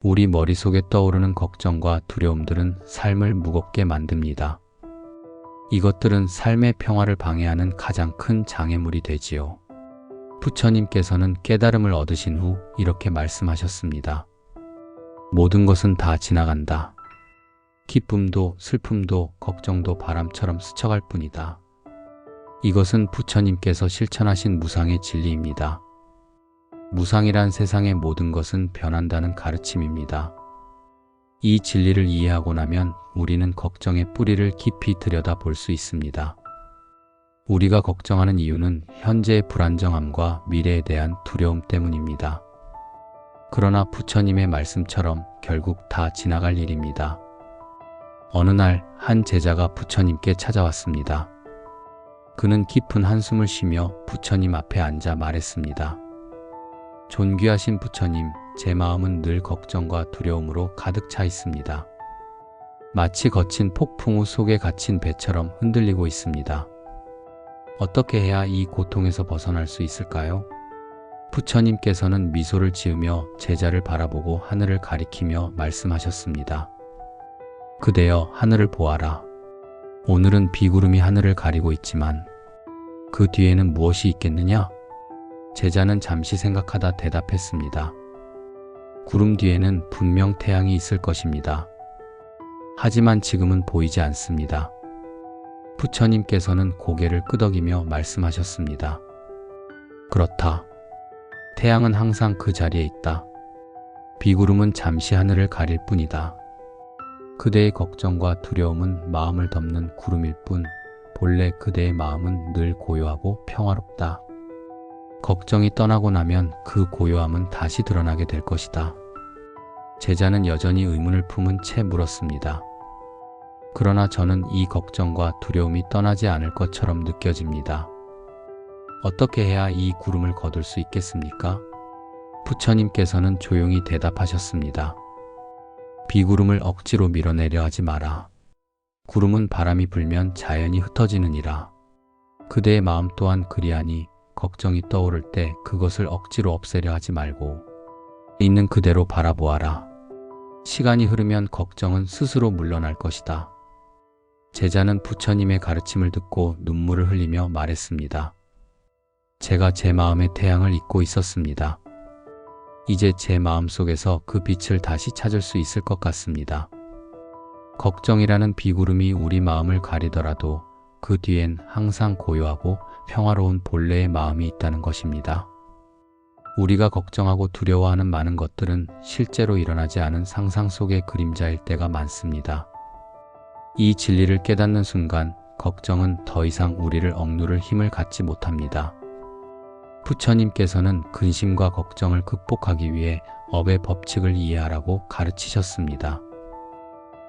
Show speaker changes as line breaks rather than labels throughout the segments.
우리 머릿속에 떠오르는 걱정과 두려움들은 삶을 무겁게 만듭니다. 이것들은 삶의 평화를 방해하는 가장 큰 장애물이 되지요. 부처님께서는 깨달음을 얻으신 후 이렇게 말씀하셨습니다. 모든 것은 다 지나간다. 기쁨도 슬픔도 걱정도 바람처럼 스쳐갈 뿐이다. 이것은 부처님께서 실천하신 무상의 진리입니다. 무상이란 세상의 모든 것은 변한다는 가르침입니다. 이 진리를 이해하고 나면 우리는 걱정의 뿌리를 깊이 들여다볼 수 있습니다. 우리가 걱정하는 이유는 현재의 불안정함과 미래에 대한 두려움 때문입니다. 그러나 부처님의 말씀처럼 결국 다 지나갈 일입니다. 어느 날 한 제자가 부처님께 찾아왔습니다. 그는 깊은 한숨을 쉬며 부처님 앞에 앉아 말했습니다. 존귀하신 부처님, 제 마음은 늘 걱정과 두려움으로 가득 차 있습니다. 마치 거친 폭풍우 속에 갇힌 배처럼 흔들리고 있습니다. 어떻게 해야 이 고통에서 벗어날 수 있을까요? 부처님께서는 미소를 지으며 제자를 바라보고 하늘을 가리키며 말씀하셨습니다. 그대여, 하늘을 보아라. 오늘은 비구름이 하늘을 가리고 있지만 그 뒤에는 무엇이 있겠느냐? 제자는 잠시 생각하다 대답했습니다. 구름 뒤에는 분명 태양이 있을 것입니다. 하지만 지금은 보이지 않습니다. 부처님께서는 고개를 끄덕이며 말씀하셨습니다. 그렇다. 태양은 항상 그 자리에 있다. 비구름은 잠시 하늘을 가릴 뿐이다. 그대의 걱정과 두려움은 마음을 덮는 구름일 뿐, 본래 그대의 마음은 늘 고요하고 평화롭다. 걱정이 떠나고 나면 그 고요함은 다시 드러나게 될 것이다. 제자는 여전히 의문을 품은 채 물었습니다. 그러나 저는 이 걱정과 두려움이 떠나지 않을 것처럼 느껴집니다. 어떻게 해야 이 구름을 거둘 수 있겠습니까? 부처님께서는 조용히 대답하셨습니다. 비구름을 억지로 밀어내려 하지 마라. 구름은 바람이 불면 자연히 흩어지느니라. 그대의 마음 또한 그리하니 걱정이 떠오를 때 그것을 억지로 없애려 하지 말고 있는 그대로 바라보아라. 시간이 흐르면 걱정은 스스로 물러날 것이다. 제자는 부처님의 가르침을 듣고 눈물을 흘리며 말했습니다. 제가 제 마음의 태양을 잊고 있었습니다. 이제 제 마음속에서 그 빛을 다시 찾을 수 있을 것 같습니다. 걱정이라는 비구름이 우리 마음을 가리더라도 그 뒤엔 항상 고요하고 평화로운 본래의 마음이 있다는 것입니다. 우리가 걱정하고 두려워하는 많은 것들은 실제로 일어나지 않은 상상 속의 그림자일 때가 많습니다. 이 진리를 깨닫는 순간 걱정은 더 이상 우리를 억누를 힘을 갖지 못합니다. 부처님께서는 근심과 걱정을 극복하기 위해 업의 법칙을 이해하라고 가르치셨습니다.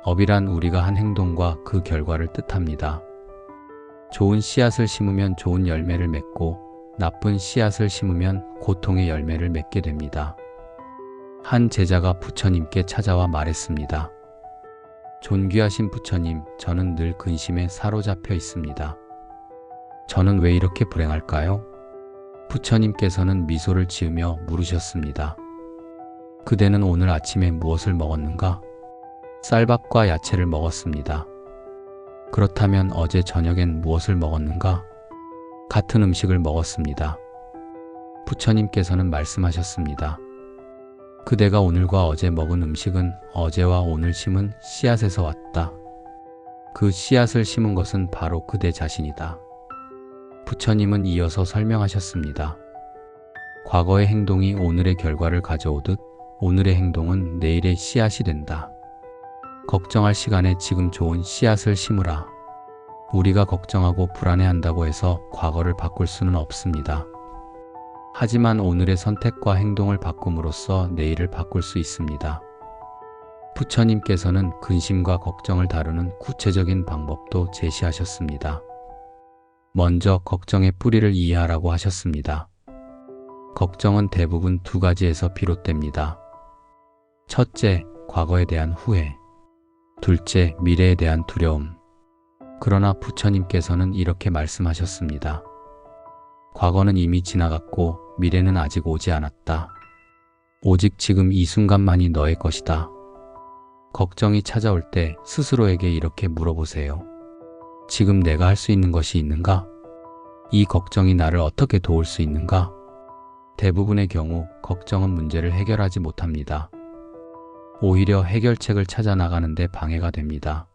업이란 우리가 한 행동과 그 결과를 뜻합니다. 좋은 씨앗을 심으면 좋은 열매를 맺고 나쁜 씨앗을 심으면 고통의 열매를 맺게 됩니다. 한 제자가 부처님께 찾아와 말했습니다. 존귀하신 부처님, 저는 늘 근심에 사로잡혀 있습니다. 저는 왜 이렇게 불행할까요? 부처님께서는 미소를 지으며 물으셨습니다. 그대는 오늘 아침에 무엇을 먹었는가? 쌀밥과 야채를 먹었습니다. 그렇다면 어제 저녁엔 무엇을 먹었는가? 같은 음식을 먹었습니다. 부처님께서는 말씀하셨습니다. 그대가 오늘과 어제 먹은 음식은 어제와 오늘 심은 씨앗에서 왔다. 그 씨앗을 심은 것은 바로 그대 자신이다. 부처님은 이어서 설명하셨습니다. 과거의 행동이 오늘의 결과를 가져오듯 오늘의 행동은 내일의 씨앗이 된다. 걱정할 시간에 지금 좋은 씨앗을 심으라. 우리가 걱정하고 불안해한다고 해서 과거를 바꿀 수는 없습니다. 하지만 오늘의 선택과 행동을 바꿈으로써 내일을 바꿀 수 있습니다. 부처님께서는 근심과 걱정을 다루는 구체적인 방법도 제시하셨습니다. 먼저 걱정의 뿌리를 이해하라고 하셨습니다. 걱정은 대부분 두 가지에서 비롯됩니다. 첫째, 과거에 대한 후회. 둘째, 미래에 대한 두려움. 그러나 부처님께서는 이렇게 말씀하셨습니다. 과거는 이미 지나갔고 미래는 아직 오지 않았다. 오직 지금 이 순간만이 너의 것이다. 걱정이 찾아올 때 스스로에게 이렇게 물어보세요. 지금 내가 할 수 있는 것이 있는가? 이 걱정이 나를 어떻게 도울 수 있는가? 대부분의 경우 걱정은 문제를 해결하지 못합니다. 오히려 해결책을 찾아 나가는데 방해가 됩니다.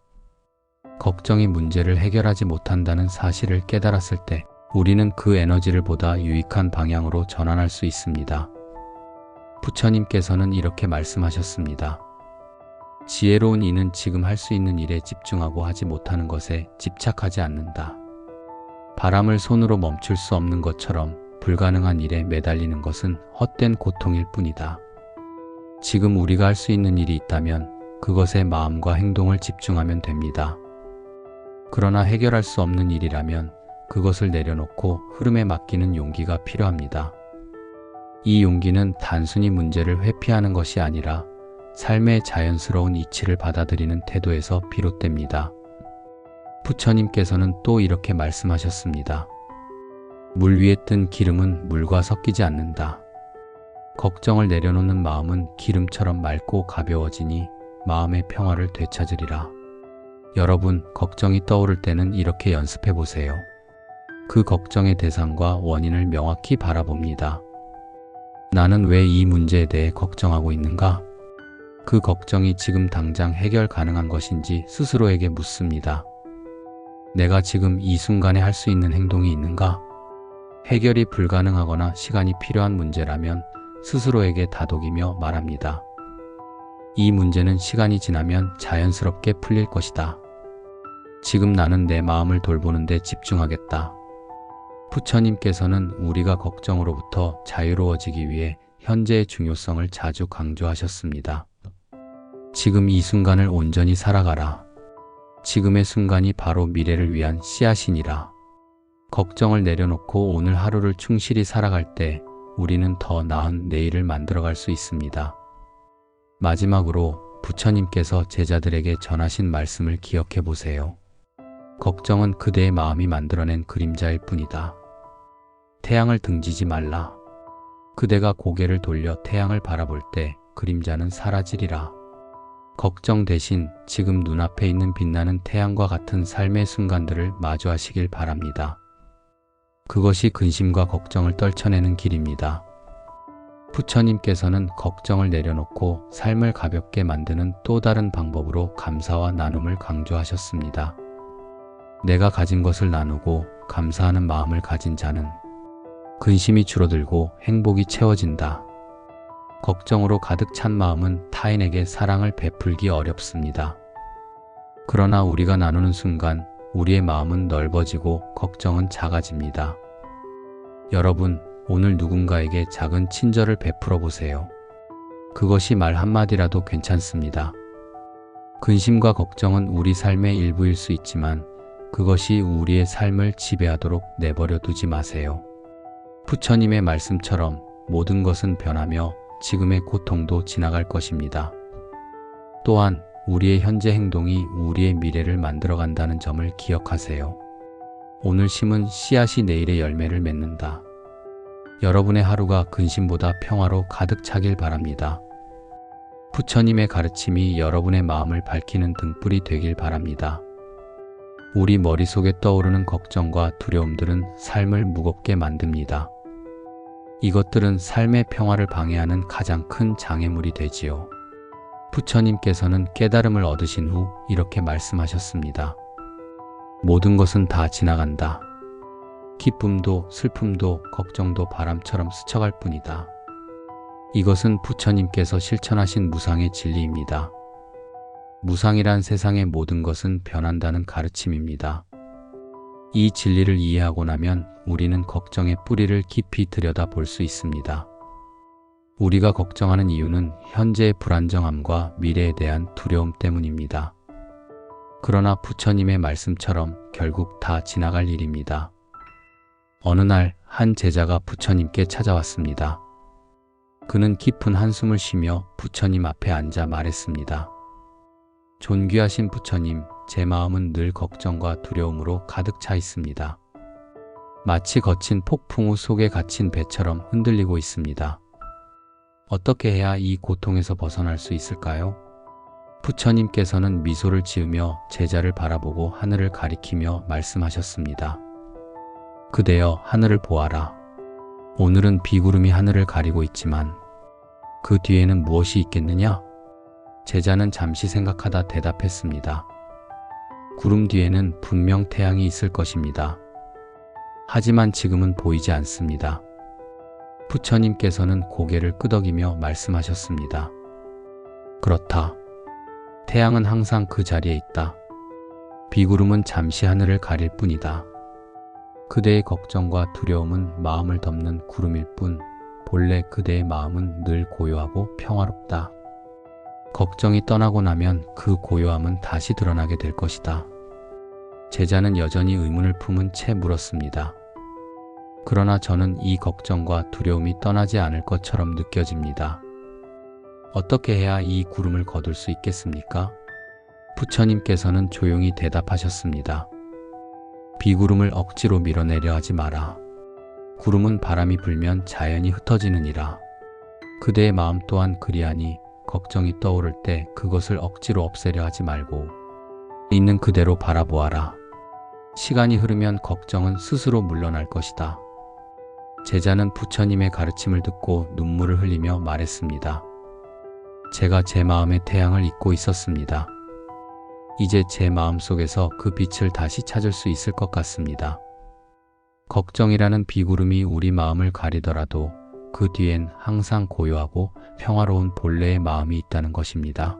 걱정이 문제를 해결하지 못한다는 사실을 깨달았을 때 우리는 그 에너지를 보다 유익한 방향으로 전환할 수 있습니다. 부처님께서는 이렇게 말씀하셨습니다. 지혜로운 이는 지금 할 수 있는 일에 집중하고 하지 못하는 것에 집착하지 않는다. 바람을 손으로 멈출 수 없는 것처럼 불가능한 일에 매달리는 것은 헛된 고통일 뿐이다. 지금 우리가 할 수 있는 일이 있다면 그것에 마음과 행동을 집중하면 됩니다. 그러나 해결할 수 없는 일이라면 그것을 내려놓고 흐름에 맡기는 용기가 필요합니다. 이 용기는 단순히 문제를 회피하는 것이 아니라 삶의 자연스러운 이치를 받아들이는 태도에서 비롯됩니다. 부처님께서는 또 이렇게 말씀하셨습니다. 물 위에 뜬 기름은 물과 섞이지 않는다. 걱정을 내려놓는 마음은 기름처럼 맑고 가벼워지니 마음의 평화를 되찾으리라. 여러분, 걱정이 떠오를 때는 이렇게 연습해 보세요. 그 걱정의 대상과 원인을 명확히 바라봅니다. 나는 왜 이 문제에 대해 걱정하고 있는가? 그 걱정이 지금 당장 해결 가능한 것인지 스스로에게 묻습니다. 내가 지금 이 순간에 할 수 있는 행동이 있는가? 해결이 불가능하거나 시간이 필요한 문제라면 스스로에게 다독이며 말합니다. 이 문제는 시간이 지나면 자연스럽게 풀릴 것이다. 지금 나는 내 마음을 돌보는 데 집중하겠다. 부처님께서는 우리가 걱정으로부터 자유로워지기 위해 현재의 중요성을 자주 강조하셨습니다. 지금 이 순간을 온전히 살아가라. 지금의 순간이 바로 미래를 위한 씨앗이니라. 걱정을 내려놓고 오늘 하루를 충실히 살아갈 때 우리는 더 나은 내일을 만들어갈 수 있습니다. 마지막으로 부처님께서 제자들에게 전하신 말씀을 기억해 보세요. 걱정은 그대의 마음이 만들어낸 그림자일 뿐이다. 태양을 등지지 말라. 그대가 고개를 돌려 태양을 바라볼 때 그림자는 사라지리라. 걱정 대신 지금 눈앞에 있는 빛나는 태양과 같은 삶의 순간들을 마주하시길 바랍니다. 그것이 근심과 걱정을 떨쳐내는 길입니다. 부처님께서는 걱정을 내려놓고 삶을 가볍게 만드는 또 다른 방법으로 감사와 나눔을 강조하셨습니다. 내가 가진 것을 나누고 감사하는 마음을 가진 자는 근심이 줄어들고 행복이 채워진다. 걱정으로 가득 찬 마음은 타인에게 사랑을 베풀기 어렵습니다. 그러나 우리가 나누는 순간 우리의 마음은 넓어지고 걱정은 작아집니다. 여러분, 오늘 누군가에게 작은 친절을 베풀어 보세요. 그것이 말 한마디라도 괜찮습니다. 근심과 걱정은 우리 삶의 일부일 수 있지만 그것이 우리의 삶을 지배하도록 내버려 두지 마세요. 부처님의 말씀처럼 모든 것은 변하며 지금의 고통도 지나갈 것입니다. 또한 우리의 현재 행동이 우리의 미래를 만들어간다는 점을 기억하세요. 오늘 심은 씨앗이 내일의 열매를 맺는다. 여러분의 하루가 근심보다 평화로 가득 차길 바랍니다. 부처님의 가르침이 여러분의 마음을 밝히는 등불이 되길 바랍니다. 우리 머릿속에 떠오르는 걱정과 두려움들은 삶을 무겁게 만듭니다. 이것들은 삶의 평화를 방해하는 가장 큰 장애물이 되지요. 부처님께서는 깨달음을 얻으신 후 이렇게 말씀하셨습니다. 모든 것은 다 지나간다. 기쁨도 슬픔도 걱정도 바람처럼 스쳐갈 뿐이다. 이것은 부처님께서 실천하신 무상의 진리입니다. 무상이란 세상의 모든 것은 변한다는 가르침입니다. 이 진리를 이해하고 나면 우리는 걱정의 뿌리를 깊이 들여다볼 수 있습니다. 우리가 걱정하는 이유는 현재의 불안정함과 미래에 대한 두려움 때문입니다. 그러나 부처님의 말씀처럼 결국 다 지나갈 일입니다. 어느 날 한 제자가 부처님께 찾아왔습니다. 그는 깊은 한숨을 쉬며 부처님 앞에 앉아 말했습니다. 존귀하신 부처님, 제 마음은 늘 걱정과 두려움으로 가득 차 있습니다. 마치 거친 폭풍우 속에 갇힌 배처럼 흔들리고 있습니다. 어떻게 해야 이 고통에서 벗어날 수 있을까요? 부처님께서는 미소를 지으며 제자를 바라보고 하늘을 가리키며 말씀하셨습니다. 그대여 하늘을 보아라. 오늘은 비구름이 하늘을 가리고 있지만 그 뒤에는 무엇이 있겠느냐? 제자는 잠시 생각하다 대답했습니다. 구름 뒤에는 분명 태양이 있을 것입니다. 하지만 지금은 보이지 않습니다. 부처님께서는 고개를 끄덕이며 말씀하셨습니다. 그렇다. 태양은 항상 그 자리에 있다. 비구름은 잠시 하늘을 가릴 뿐이다. 그대의 걱정과 두려움은 마음을 덮는 구름일 뿐, 본래 그대의 마음은 늘 고요하고 평화롭다. 걱정이 떠나고 나면 그 고요함은 다시 드러나게 될 것이다. 제자는 여전히 의문을 품은 채 물었습니다. 그러나 저는 이 걱정과 두려움이 떠나지 않을 것처럼 느껴집니다. 어떻게 해야 이 구름을 거둘 수 있겠습니까? 부처님께서는 조용히 대답하셨습니다. 비구름을 억지로 밀어내려 하지 마라. 구름은 바람이 불면 자연히 흩어지느니라. 그대의 마음 또한 그리하니 걱정이 떠오를 때 그것을 억지로 없애려 하지 말고 있는 그대로 바라보아라. 시간이 흐르면 걱정은 스스로 물러날 것이다. 제자는 부처님의 가르침을 듣고 눈물을 흘리며 말했습니다. 제가 제 마음의 태양을 잊고 있었습니다. 이제 제 마음속에서 그 빛을 다시 찾을 수 있을 것 같습니다. 걱정이라는 비구름이 우리 마음을 가리더라도 그 뒤엔 항상 고요하고 평화로운 본래의 마음이 있다는 것입니다.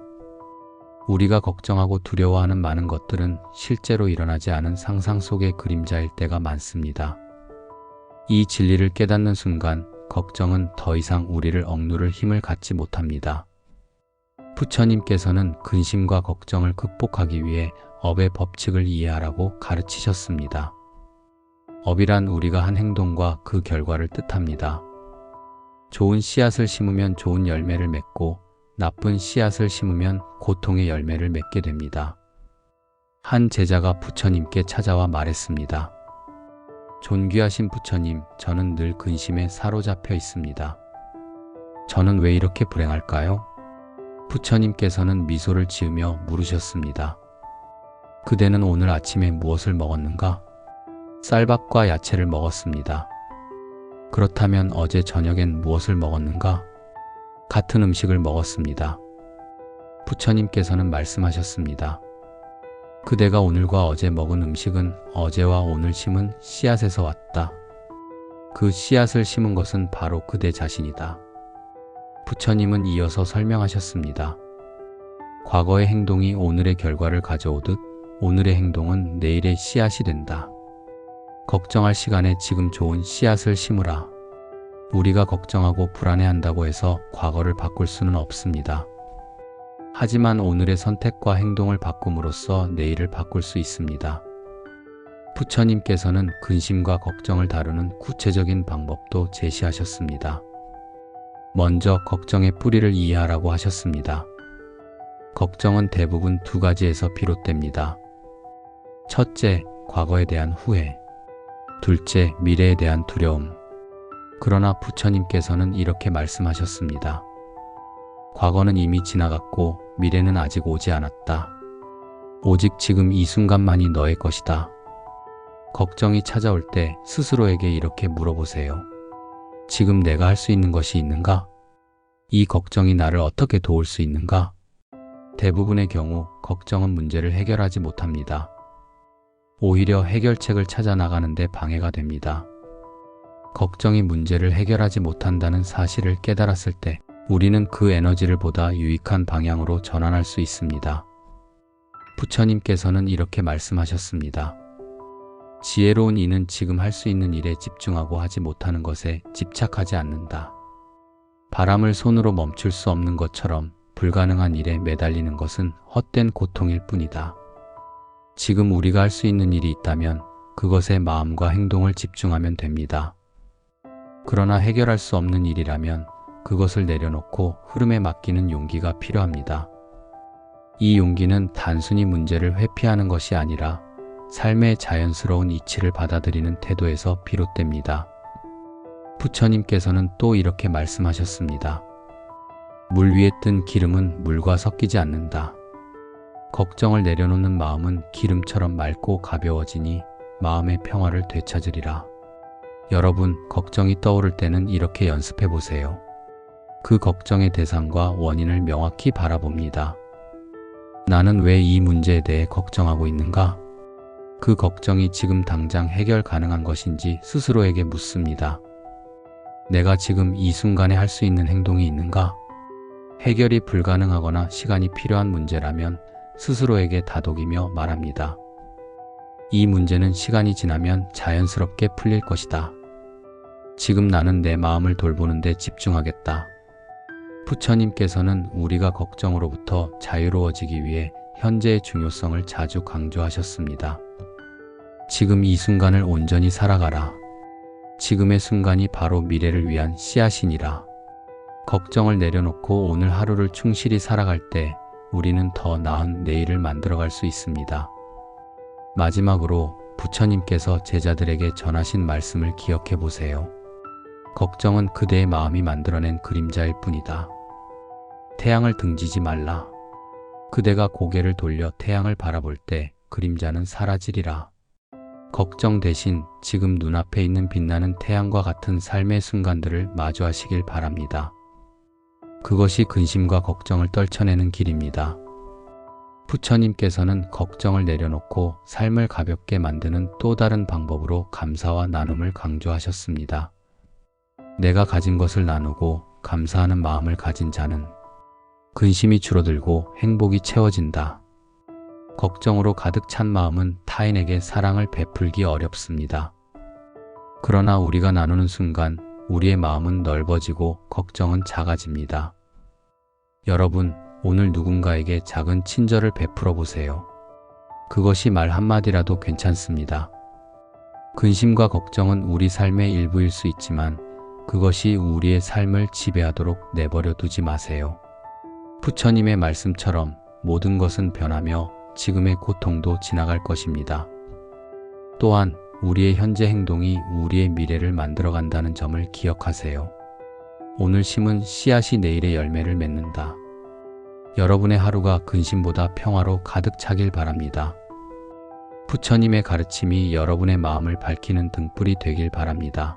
우리가 걱정하고 두려워하는 많은 것들은 실제로 일어나지 않은 상상 속의 그림자일 때가 많습니다. 이 진리를 깨닫는 순간 걱정은 더 이상 우리를 억누를 힘을 갖지 못합니다. 부처님께서는 근심과 걱정을 극복하기 위해 업의 법칙을 이해하라고 가르치셨습니다. 업이란 우리가 한 행동과 그 결과를 뜻합니다. 좋은 씨앗을 심으면 좋은 열매를 맺고 나쁜 씨앗을 심으면 고통의 열매를 맺게 됩니다. 한 제자가 부처님께 찾아와 말했습니다. 존귀하신 부처님, 저는 늘 근심에 사로잡혀 있습니다. 저는 왜 이렇게 불행할까요? 부처님께서는 미소를 지으며 물으셨습니다. 그대는 오늘 아침에 무엇을 먹었는가? 쌀밥과 야채를 먹었습니다. 그렇다면 어제 저녁엔 무엇을 먹었는가? 같은 음식을 먹었습니다. 부처님께서는 말씀하셨습니다. 그대가 오늘과 어제 먹은 음식은 어제와 오늘 심은 씨앗에서 왔다. 그 씨앗을 심은 것은 바로 그대 자신이다. 부처님은 이어서 설명하셨습니다. 과거의 행동이 오늘의 결과를 가져오듯 오늘의 행동은 내일의 씨앗이 된다. 걱정할 시간에 지금 좋은 씨앗을 심으라. 우리가 걱정하고 불안해한다고 해서 과거를 바꿀 수는 없습니다. 하지만 오늘의 선택과 행동을 바꿈으로써 내일을 바꿀 수 있습니다. 부처님께서는 근심과 걱정을 다루는 구체적인 방법도 제시하셨습니다. 먼저 걱정의 뿌리를 이해하라고 하셨습니다. 걱정은 대부분 두 가지에서 비롯됩니다. 첫째, 과거에 대한 후회. 둘째, 미래에 대한 두려움. 그러나 부처님께서는 이렇게 말씀하셨습니다. 과거는 이미 지나갔고 미래는 아직 오지 않았다. 오직 지금 이 순간만이 너의 것이다. 걱정이 찾아올 때 스스로에게 이렇게 물어보세요. 지금 내가 할 수 있는 것이 있는가? 이 걱정이 나를 어떻게 도울 수 있는가? 대부분의 경우 걱정은 문제를 해결하지 못합니다. 오히려 해결책을 찾아 나가는데 방해가 됩니다. 걱정이 문제를 해결하지 못한다는 사실을 깨달았을 때 우리는 그 에너지를 보다 유익한 방향으로 전환할 수 있습니다. 부처님께서는 이렇게 말씀하셨습니다. 지혜로운 이는 지금 할 수 있는 일에 집중하고 하지 못하는 것에 집착하지 않는다. 바람을 손으로 멈출 수 없는 것처럼 불가능한 일에 매달리는 것은 헛된 고통일 뿐이다. 지금 우리가 할 수 있는 일이 있다면 그것에 마음과 행동을 집중하면 됩니다. 그러나 해결할 수 없는 일이라면 그것을 내려놓고 흐름에 맡기는 용기가 필요합니다. 이 용기는 단순히 문제를 회피하는 것이 아니라 삶의 자연스러운 이치를 받아들이는 태도에서 비롯됩니다. 부처님께서는 또 이렇게 말씀하셨습니다. 물 위에 뜬 기름은 물과 섞이지 않는다. 걱정을 내려놓는 마음은 기름처럼 맑고 가벼워지니 마음의 평화를 되찾으리라. 여러분, 걱정이 떠오를 때는 이렇게 연습해 보세요. 그 걱정의 대상과 원인을 명확히 바라봅니다. 나는 왜 이 문제에 대해 걱정하고 있는가? 그 걱정이 지금 당장 해결 가능한 것인지 스스로에게 묻습니다. 내가 지금 이 순간에 할 수 있는 행동이 있는가? 해결이 불가능하거나 시간이 필요한 문제라면 스스로에게 다독이며 말합니다. 이 문제는 시간이 지나면 자연스럽게 풀릴 것이다. 지금 나는 내 마음을 돌보는 데 집중하겠다. 부처님께서는 우리가 걱정으로부터 자유로워지기 위해 현재의 중요성을 자주 강조하셨습니다. 지금 이 순간을 온전히 살아가라. 지금의 순간이 바로 미래를 위한 씨앗이니라. 걱정을 내려놓고 오늘 하루를 충실히 살아갈 때 우리는 더 나은 내일을 만들어갈 수 있습니다. 마지막으로 부처님께서 제자들에게 전하신 말씀을 기억해 보세요. 걱정은 그대의 마음이 만들어낸 그림자일 뿐이다. 태양을 등지지 말라. 그대가 고개를 돌려 태양을 바라볼 때 그림자는 사라지리라. 걱정 대신 지금 눈앞에 있는 빛나는 태양과 같은 삶의 순간들을 마주하시길 바랍니다. 그것이 근심과 걱정을 떨쳐내는 길입니다. 부처님께서는 걱정을 내려놓고 삶을 가볍게 만드는 또 다른 방법으로 감사와 나눔을 강조하셨습니다. 내가 가진 것을 나누고 감사하는 마음을 가진 자는 근심이 줄어들고 행복이 채워진다. 걱정으로 가득 찬 마음은 타인에게 사랑을 베풀기 어렵습니다. 그러나 우리가 나누는 순간 우리의 마음은 넓어지고 걱정은 작아집니다. 여러분, 오늘 누군가에게 작은 친절을 베풀어 보세요. 그것이 말 한마디라도 괜찮습니다. 근심과 걱정은 우리 삶의 일부일 수 있지만 그것이 우리의 삶을 지배하도록 내버려 두지 마세요. 부처님의 말씀처럼 모든 것은 변하며 지금의 고통도 지나갈 것입니다. 또한 우리의 현재 행동이 우리의 미래를 만들어간다는 점을 기억하세요. 오늘 심은 씨앗이 내일의 열매를 맺는다. 여러분의 하루가 근심보다 평화로 가득 차길 바랍니다. 부처님의 가르침이 여러분의 마음을 밝히는 등불이 되길 바랍니다.